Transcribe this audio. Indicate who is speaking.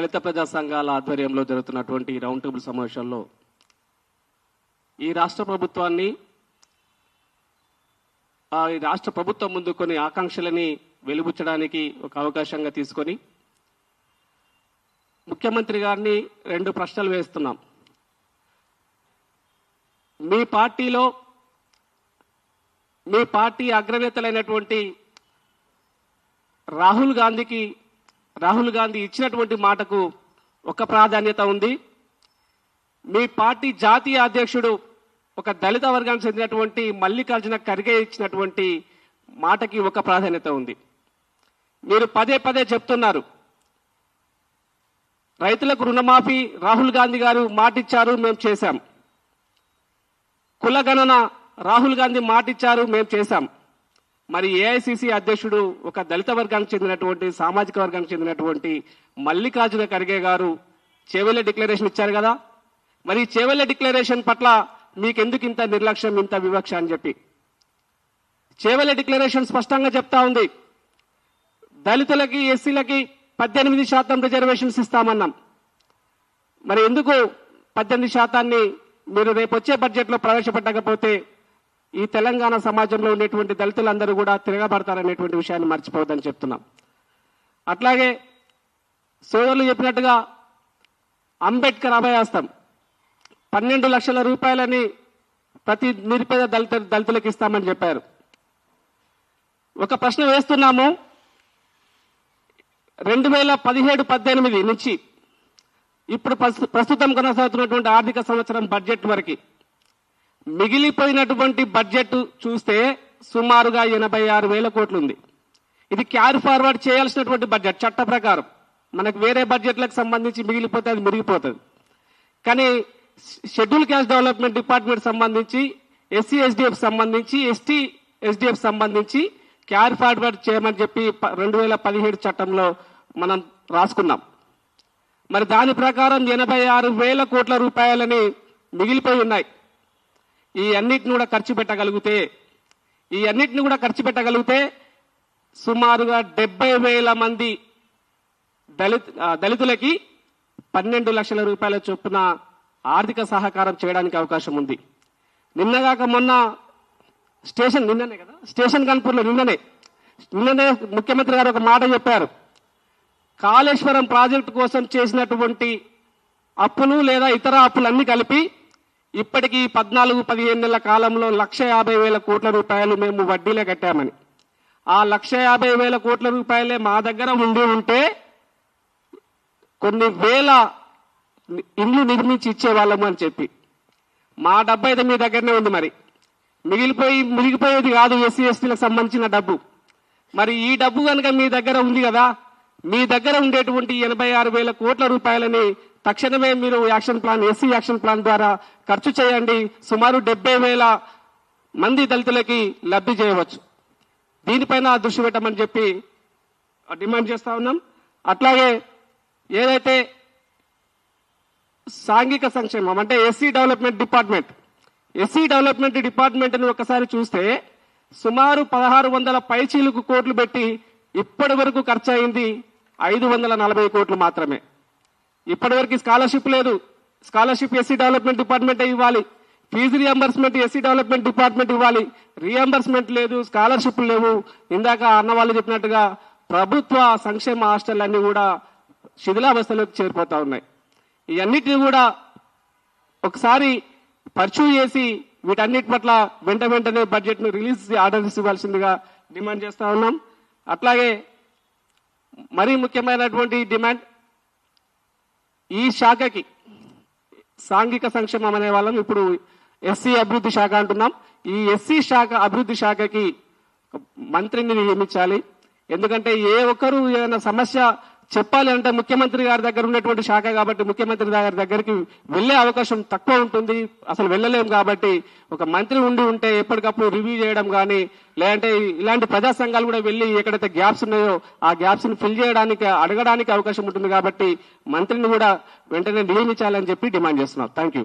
Speaker 1: దళిత ప్రజా సంఘాల ఆధ్వర్యంలో జరుగుతున్నటువంటి రౌండ్ టేబుల్ సమావేశంలో ఈ రాష్ట్ర ప్రభుత్వాన్ని ఈ రాష్ట్ర ప్రభుత్వం ముందు కొన్ని ఆకాంక్షలని వెలుబుచ్చడానికి ఒక అవకాశంగా తీసుకొని ముఖ్యమంత్రి గారిని 2 ప్రశ్నలు వేస్తున్నాం. మీ పార్టీ అగ్రనేతలైనటువంటి రాహుల్ గాంధీ ఇచ్చినటువంటి మాటకు ఒక ప్రాధాన్యత ఉంది. మీ పార్టీ జాతీయ అధ్యక్షుడు ఒక దళిత వర్గానికి చెందినటువంటి మల్లికార్జున ఖర్గే ఇచ్చినటువంటి మాటకి ఒక ప్రాధాన్యత ఉంది. మీరు పదే చెప్తున్నారు రైతులకు రుణమాఫీ రాహుల్ గాంధీ గారు మాటిచ్చారు, మేము చేశాం. కులగణన రాహుల్ గాంధీ మాటిచ్చారు, మేము చేశాం. మరి ఏఐసిసి అధ్యక్షుడు ఒక దళిత వర్గానికి చెందినటువంటి సామాజిక వర్గానికి చెందినటువంటి మల్లికార్జున ఖర్గే గారు చేవెళ్ల డిక్లరేషన్ ఇచ్చారు కదా. మరి చేవెళ్ల డిక్లరేషన్ పట్ల మీకెందుకు ఇంత నిర్లక్ష్యం, ఇంత వివక్ష అని చెప్పి చేవెళ్ల డిక్లరేషన్ స్పష్టంగా చెప్తా ఉంది. దళితులకి ఎస్సీలకి 18% రిజర్వేషన్స్ ఇస్తామన్నాం. మరి ఎందుకు 18% మీరు రేపు వచ్చే బడ్జెట్లో ప్రవేశపెట్టకపోతే ఈ తెలంగాణ సమాజంలో ఉండేటువంటి దళితులందరూ కూడా తిరగబడతారనేటువంటి విషయాన్ని మర్చిపోవద్దని చెప్తున్నాం. అట్లాగే సోదరులు చెప్పినట్టుగా అంబేద్కర్ అభయాస్తం 12 లక్షల రూపాయలని ప్రతి నిరుపేద దళితులకు ఇస్తామని చెప్పారు. ఒక ప్రశ్న వేస్తున్నాము. 2017-18 నుంచి ఇప్పుడు ప్రస్తుతం కొనసాగుతున్నటువంటి ఆర్థిక సంవత్సరం బడ్జెట్ వరకు మిగిలిపోయినటువంటి బడ్జెట్ చూస్తే సుమారుగా 86,000 కోట్లు ఉంది. ఇది క్యారీ ఫార్వర్డ్ చేయాల్సినటువంటి బడ్జెట్ చట్ట ప్రకారం. మనకు వేరే బడ్జెట్లకు సంబంధించి మిగిలిపోతే అది మురిగిపోతుంది. కానీ షెడ్యూల్ క్యాస్ట్ డెవలప్మెంట్ డిపార్ట్మెంట్ సంబంధించి, ఎస్సీ ఎస్డిఎఫ్ సంబంధించి, ఎస్టీ ఎస్డిఎఫ్ సంబంధించి క్యారీ ఫార్వర్డ్ చేయమని చెప్పి 2017 చట్టంలో మనం రాసుకున్నాం. మరి దాని ప్రకారం 86,000 కోట్ల రూపాయలని మిగిలిపోయి ఉన్నాయి. ఈ అన్నిటిని కూడా ఖర్చు పెట్టగలిగితే సుమారుగా 70,000 మంది దళితులకి 12 లక్షల రూపాయల చొప్పున ఆర్థిక సహకారం చేయడానికి అవకాశం ఉంది. నిన్నగాక మొన్న స్టేషన్ కన్పూర్లో నిన్ననే ముఖ్యమంత్రి గారు ఒక మాట చెప్పారు. కాళేశ్వరం ప్రాజెక్టు కోసం చేసినటువంటి అప్పులు లేదా ఇతర అప్పులన్నీ కలిపి ఇప్పటికీ 14-15 నెలల కాలంలో 150,000 కోట్ల రూపాయలు మేము వడ్డీలే కట్టామని. ఆ 150,000 కోట్ల రూపాయలే మా దగ్గర ఉంటే కొన్ని వేల ఇండ్లు నిర్మించి ఇచ్చేవాళ్ళము అని చెప్పి. మా డబ్బు అయితే మీ దగ్గరనే ఉంది. మరి మిగిలిపోయేది కాదు ఎస్సీ ఎస్టీలకు సంబంధించిన డబ్బు. మరి ఈ డబ్బు కనుక మీ దగ్గర ఉంది కదా, మీ దగ్గర ఉండేటువంటి 86,000 కోట్ల రూపాయలని తక్షణమే మీరు ఎస్సీ యాక్షన్ ప్లాన్ ద్వారా ఖర్చు చేయండి. సుమారు 70,000 మంది దళితులకి లబ్ధి చేయవచ్చు. దీనిపైన దృష్టి పెట్టమని చెప్పి డిమాండ్ చేస్తా ఉన్నాం. అట్లాగే ఏదైతే సాంఘిక సంక్షేమం అంటే ఎస్సీ డెవలప్మెంట్ డిపార్ట్మెంట్ని ఒకసారి చూస్తే సుమారు 1,600 పైచీలకు కోట్లు పెట్టి ఇప్పటి వరకు ఖర్చు అయింది 540 కోట్లు మాత్రమే. ఇప్పటివరకు స్కాలర్షిప్ లేదు. స్కాలర్షిప్ ఎస్సీ డెవలప్మెంట్ డిపార్ట్మెంట్ ఇవ్వాలి. Fee reimbursement SC development department ఇవ్వాలి. రియంబర్స్మెంట్ లేదు, స్కాలర్షిప్ లేవు. ఇందాక అన్నవాళ్ళు చెప్పినట్టుగా ప్రభుత్వ సంక్షేమ హాస్టల్ అన్ని కూడా శిథిలావస్థలోకి చేరిపోతా ఉన్నాయి. ఇవన్నిటిని కూడా ఒకసారి పర్చూ చేసి వీటన్నిటి పట్ల వెంటనే బడ్జెట్ ను రిలీజ్ ఆర్డర్స్ ఇవ్వాల్సిందిగా డిమాండ్ చేస్తా ఉన్నాం. అట్లాగే మరీ ముఖ్యమైనటువంటి డిమాండ్, ఈ శాఖకి సాంఘిక సంక్షేమం అనే వాళ్ళం ఇప్పుడు ఎస్సీ అభివృద్ధి శాఖ అంటున్నాం. ఈ ఎస్సీ శాఖ అభివృద్ధి శాఖకి మంత్రిని నియమించాలి. ఎందుకంటే ఏ ఒక్కరు ఏదైనా సమస్య చెప్పాలి అంటే ముఖ్యమంత్రి గారి దగ్గర ఉన్నటువంటి శాఖ కాబట్టి ముఖ్యమంత్రి గారి దగ్గరికి వెళ్లే అవకాశం తక్కువ ఉంటుంది. అసలు వెళ్ళలేము. కాబట్టి ఒక మంత్రి ఉంటే ఎప్పటికప్పుడు రివ్యూ చేయడం కానీ, లేదంటే ఇలాంటి ప్రజా సంఘాలు కూడా వెళ్లి ఎక్కడైతే గ్యాప్స్ ఉన్నాయో ఆ గ్యాప్స్ ని ఫిల్ చేయడానికి అడగడానికి అవకాశం ఉంటుంది. కాబట్టి మంత్రిని కూడా వెంటనే నియమించాలని చెప్పి డిమాండ్ చేస్తున్నాం. Thank you.